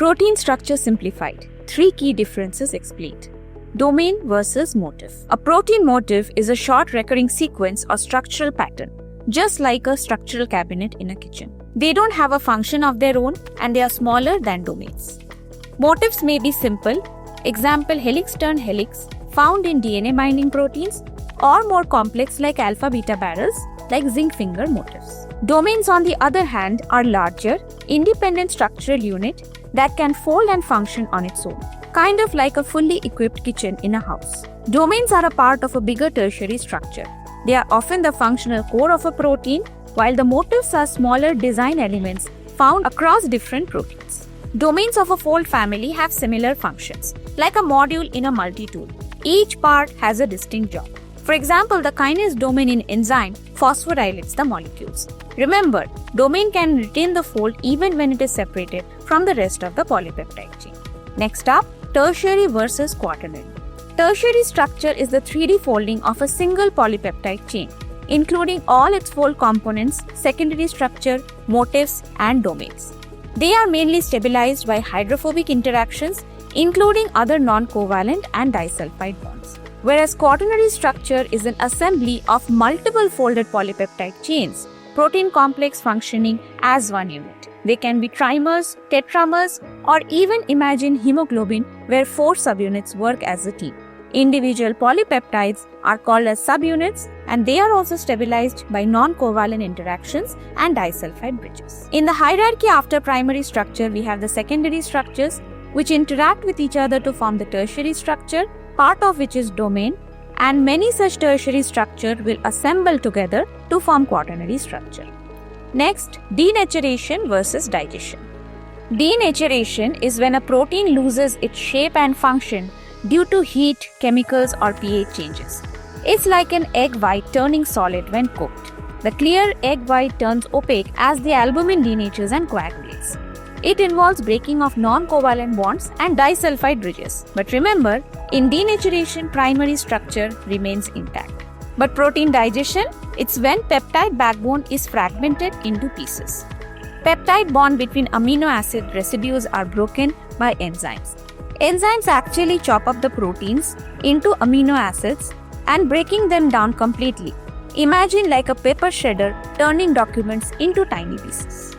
Protein structure simplified. 3 key differences explained. Domain versus motif. A protein motif is a short recurring sequence or structural pattern, just like a structural cabinet in a kitchen. They don't have a function of their own and they are smaller than domains. Motifs may be simple, example helix-turn helix found in DNA binding proteins, or more complex like alpha-beta barrels like zinc finger motifs. Domains on the other hand are larger, independent structural unit that can fold and function on its own, kind of like a fully equipped kitchen in a house. Domains are a part of a bigger tertiary structure. They are often the functional core of a protein, while the motifs are smaller design elements found across different proteins. Domains of a fold family have similar functions, like a module in a multi-tool. Each part has a distinct job. For example, the kinase domain in enzyme phosphorylates the molecules. Remember, domain can retain the fold even when it is separated from the rest of the polypeptide chain. Next up, tertiary versus quaternary. Tertiary structure is the 3D folding of a single polypeptide chain, including all its fold components, secondary structure, motifs, and domains. They are mainly stabilized by hydrophobic interactions, including other non-covalent and disulfide bonds. Whereas quaternary structure is an assembly of multiple folded polypeptide chains, protein complex functioning as one unit. They can be trimers, tetramers, or even imagine hemoglobin where 4 subunits work as a team. Individual polypeptides are called as subunits, and they are also stabilized by non-covalent interactions and disulfide bridges. In the hierarchy after primary structure, we have the secondary structures which interact with each other to form the tertiary structure, part of which is domain, and many such tertiary structures will assemble together to form quaternary structure. Next, denaturation versus digestion. Denaturation is when a protein loses its shape and function due to heat, chemicals, or pH changes. It's like an egg white turning solid when cooked. The clear egg white turns opaque as the albumin denatures and coagulates. It involves breaking of non-covalent bonds and disulfide bridges. But remember, in denaturation, primary structure remains intact. But protein digestion, it's when peptide backbone is fragmented into pieces. Peptide bond between amino acid residues are broken by enzymes. Enzymes actually chop up the proteins into amino acids and breaking them down completely. Imagine like a paper shredder turning documents into tiny pieces.